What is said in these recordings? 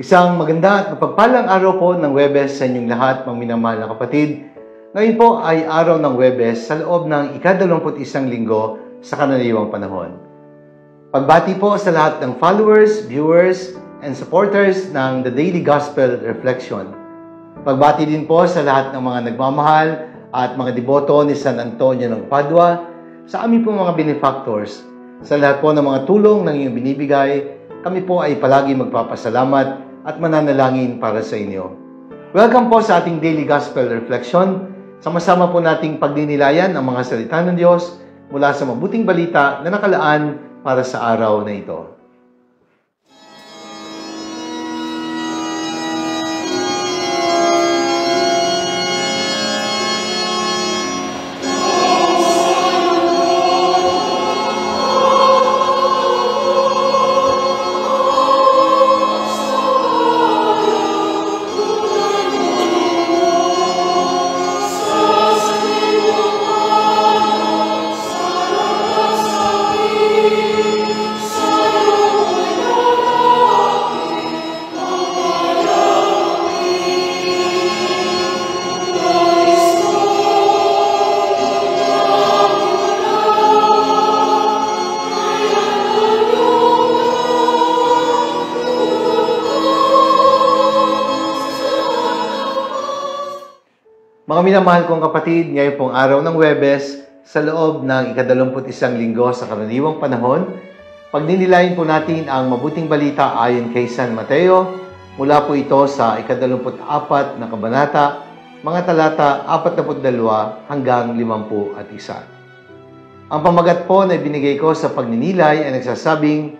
Isang maganda at mapagpalang araw po ng Huwebes sa inyong lahat, mga minamahal na kapatid. Ngayon po ay araw ng Huwebes sa loob ng ika-21 linggo sa karaniwang panahon. Pagbati po sa lahat ng followers, viewers, and supporters ng The Daily Gospel Reflection. Pagbati din po sa lahat ng mga nagmamahal at mga deboto ni San Antonio ng Padua, sa aming po mga benefactors, sa lahat po ng mga tulong na inyong binibigay. Kami po ay palagi magpapasalamat at mananalangin para sa inyo. Welcome po sa ating Daily Gospel Reflection. Sama-sama po nating pagdinilayan ang mga salita ng Diyos mula sa mabuting balita na nakalaan para sa araw na ito. Mga minamahal kong kapatid, ngayon pong araw ng Huwebes, sa loob ng ika-21 linggo sa karaniwang panahon, pagdinilayin po natin ang mabuting balita ayon kay San Mateo, mula po ito sa ika-24 na kabanata, mga talata 42 hanggang 51. Ang pamagat po na ibinigay ko sa pagninilay ay nagsasabing,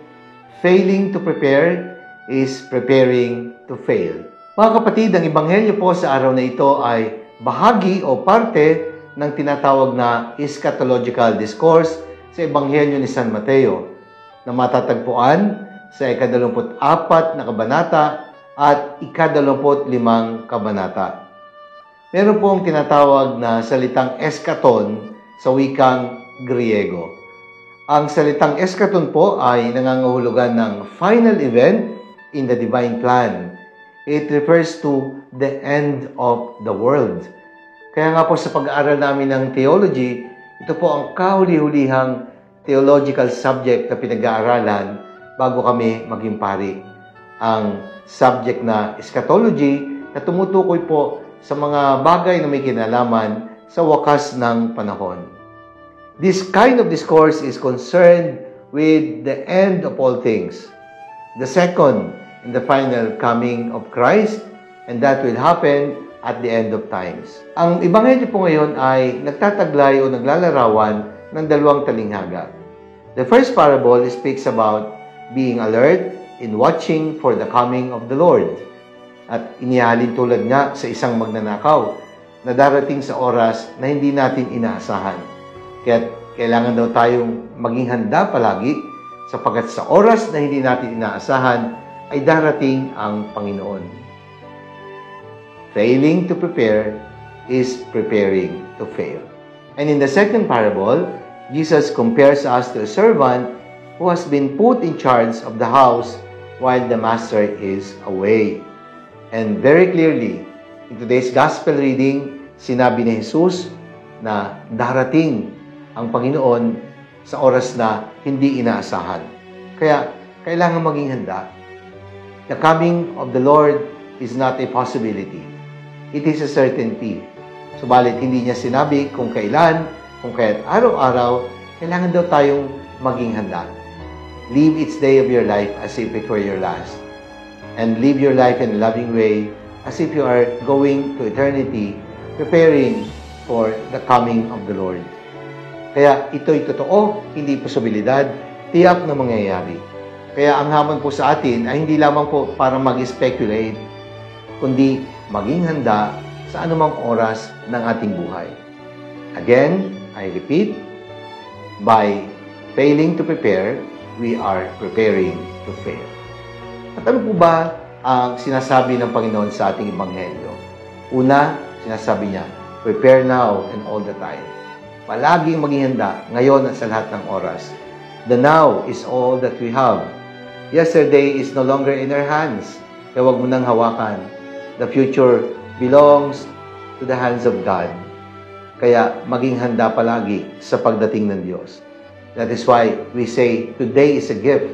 failing to prepare is preparing to fail. Mga kapatid, ang ebanghelyo po sa araw na ito ay bahagi o parte ng tinatawag na eschatological discourse sa Ebanghelyo ni San Mateo na matatagpuan sa ika-24 na kabanata at ika-25 kabanata. Meron pong tinatawag na salitang eschaton sa wikang Griego. Ang salitang eschaton po ay nangangahulugan ng final event in the divine plan. It refers to the end of the world. Kaya nga po sa pag-aaral namin ng theology, ito po ang kahuli-hulihang theological subject na pinag-aaralan bago kami maging pari. Ang subject na eschatology na tumutukoy po sa mga bagay na may kinalaman sa wakas ng panahon. This kind of discourse is concerned with the end of all things, the second and the final coming of Christ, and that will happen at the end of times. Ang ebanghelyo po ngayon ay nagtataglay o naglalarawan ng dalawang talinghaga. The first parable speaks about being alert in watching for the coming of the Lord. At inihalin tulad nga sa isang magnanakaw na darating sa oras na hindi natin inaasahan. Kaya kailangan daw tayong maging handa palagi sapagkat sa oras na hindi natin inaasahan ay darating ang Panginoon. Failing to prepare is preparing to fail. And in the second parable, Jesus compares us to a servant who has been put in charge of the house while the master is away. And very clearly, in today's gospel reading, sinabi ni Jesus na darating ang Panginoon sa oras na hindi inaasahan. Kaya, kailangan maging handa. The coming of the Lord is not a possibility. It is a certainty. Subalit hindi niya sinabi kung kailan, kung kaya't araw-araw, kailangan daw tayong maging handa. Live each day of your life as if it were your last. And live your life in a loving way as if you are going to eternity, preparing for the coming of the Lord. Kaya ito'y totoo, hindi posibilidad, tiyak na mangyayari. Kaya ang hamon po sa atin ay hindi lamang po para mag-speculate, kundi maging handa sa anumang oras ng ating buhay. Again, I repeat, by failing to prepare, we are preparing to fail. At ano po ba ang sinasabi ng Panginoon sa ating Ebanghelyo? Una, sinasabi niya, prepare now and all the time. Palaging maging handa ngayon at sa lahat ng oras. The now is all that we have. Yesterday is no longer in our hands. Kaya huwag mo nang hawakan. The future belongs to the hands of God. Kaya maging handa palagi sa pagdating ng Diyos. That is why we say today is a gift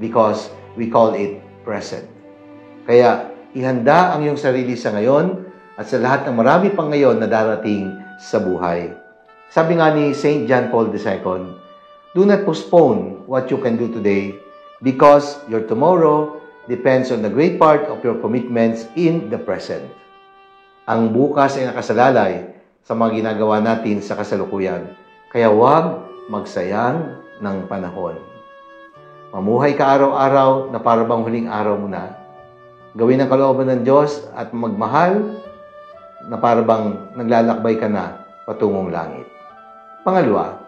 because we call it present. Kaya ihanda ang iyong sarili sa ngayon at sa lahat ng marami pang ngayon na darating sa buhay. Sabi nga ni St. John Paul II, do not postpone what you can do today because your tomorrow depends on the great part of your commitments in the present. Ang bukas ay nakasalalay sa mga ginagawa natin sa kasalukuyan. Kaya huwag magsayang ng panahon. Mamuhay ka araw-araw na para bang huling araw mo na. Gawin ang kalooban ng Diyos at magmahal na para bang naglalakbay ka na patungong langit. Pangalawa,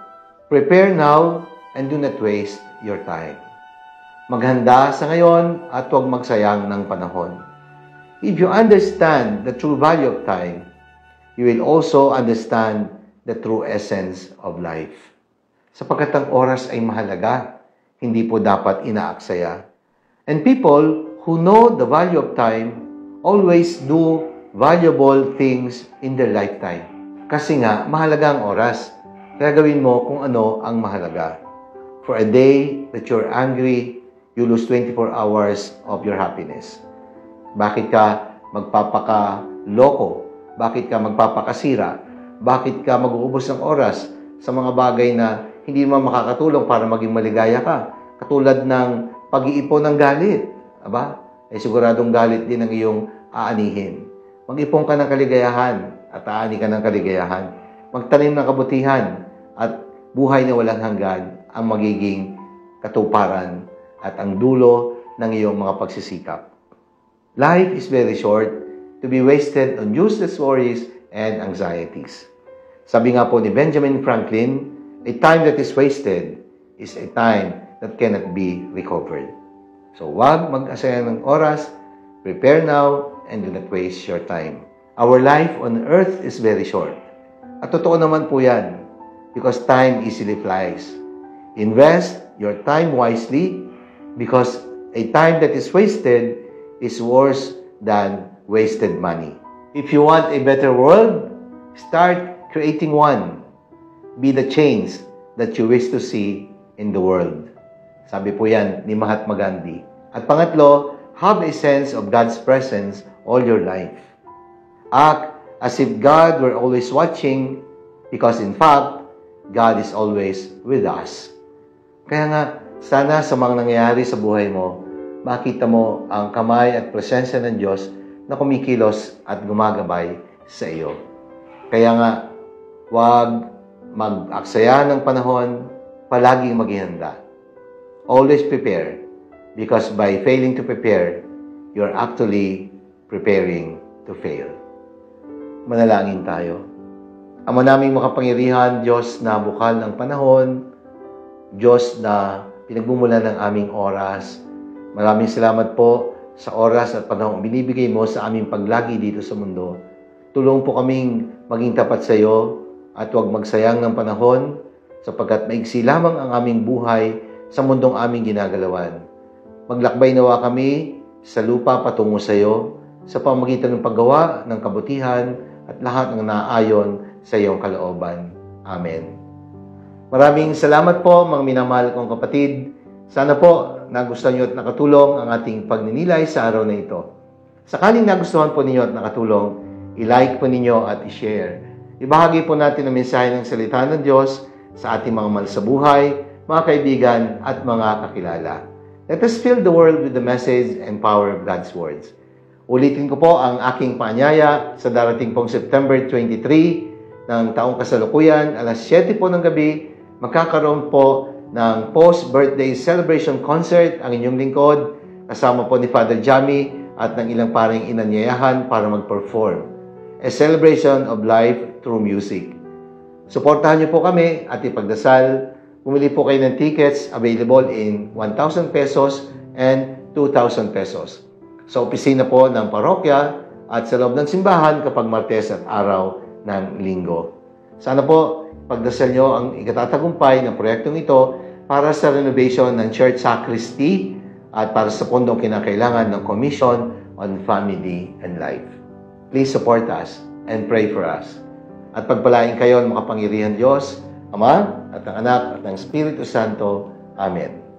prepare now and do not waste your time. Maghanda sa ngayon at huwag magsayang ng panahon. If you understand the true value of time, you will also understand the true essence of life. Sapagkat ang oras ay mahalaga, hindi po dapat inaaksaya. And people who know the value of time always do valuable things in their lifetime. Kasi nga, mahalaga ang oras. Kaya gawin mo kung ano ang mahalaga. For a day that you're angry, you lose 24 hours of your happiness. Bakit ka magpapakaloko? Bakit ka magpapakasira? Bakit ka mag-uubos ng oras sa mga bagay na hindi mo makakatulong para maging maligaya ka? Katulad ng pag-iipon ng galit. Aba? Ay siguradong galit din ang iyong aanihin. Mag-ipon ka ng kaligayahan at aani ka ng kaligayahan. Magtanim ng kabutihan at buhay na walang hanggan ang magiging katuparan at ang dulo ng iyong mga pagsisikap. Life is very short to be wasted on useless worries and anxieties. Sabi nga po ni Benjamin Franklin, a time that is wasted is a time that cannot be recovered. So huwag mag-asaya ng oras, prepare now, and do not waste your time. Our life on earth is very short. At totoo naman po yan, because time easily flies. Invest your time wisely, because a time that is wasted is worse than wasted money. If you want a better world, start creating one. Be the change that you wish to see in the world. Sabi po yan ni Mahatma Gandhi. At pangatlo, have a sense of God's presence all your life. Act as if God were always watching, because in fact, God is always with us. Kaya nga, sana sa mga nangyayari sa buhay mo, makita mo ang kamay at presensya ng Diyos na kumikilos at gumagabay sa iyo. Kaya nga, huwag mag-aksaya ng panahon, palaging maghihanda. Always prepare, because by failing to prepare, you're actually preparing to fail. Manalangin tayo. Ama naming makapangyarihan, Diyos na bukal ng panahon, Diyos na pinagmumulan ng aming oras, maraming salamat po sa oras at panahong binibigay mo sa aming paglagi dito sa mundo. Tulong po kaming maging tapat sa iyo at huwag magsayang ng panahon sapagkat maigsi lamang ang aming buhay sa mundong aming ginagalawan. Maglakbay nawa kami sa lupa patungo sa iyo sa pamamagitan ng paggawa ng kabutihan at lahat ng naayon sa iyong kalooban. Amen. Maraming salamat po mga minamahal kong kapatid. Sana po nagustuhan niyo at nakatulong ang ating pagninilay sa araw na ito. Sakaling nagustuhan po ninyo at nakatulong, i-like po ninyo at i-share. Ibahagi po natin ang mensahe ng salita ng Diyos sa ating mga mahal sa buhay, mga kaibigan at mga kakilala. Let us fill the world with the message and power of God's words. Ulitin ko po ang aking paanyaya sa darating pong September 23 ng taong kasalukuyan, alas 7 po ng gabi, magkakaroon po ng post-birthday celebration concert ang inyong lingkod, kasama po ni Father Jamie at ng ilang paring inanyayahan para mag-perform. A celebration of life through music. Suportahan niyo po kami at ipagdasal. Bumili po kayo ng tickets available in 1,000 pesos and 2,000 pesos. Sa opisina po ng parokya at sa loob ng simbahan kapag Martes at araw ng Linggo. Sana po pagdasal nyo ang ikatatagumpay ng proyektong ito para sa renovation ng church sacristy at para sa pondong kinakailangan ng Commission on Family and Life. Please support us and pray for us. At pagpalain kayo ng makapangyarihan Diyos, Ama, at ng Anak, at ng Espiritu Santo. Amen.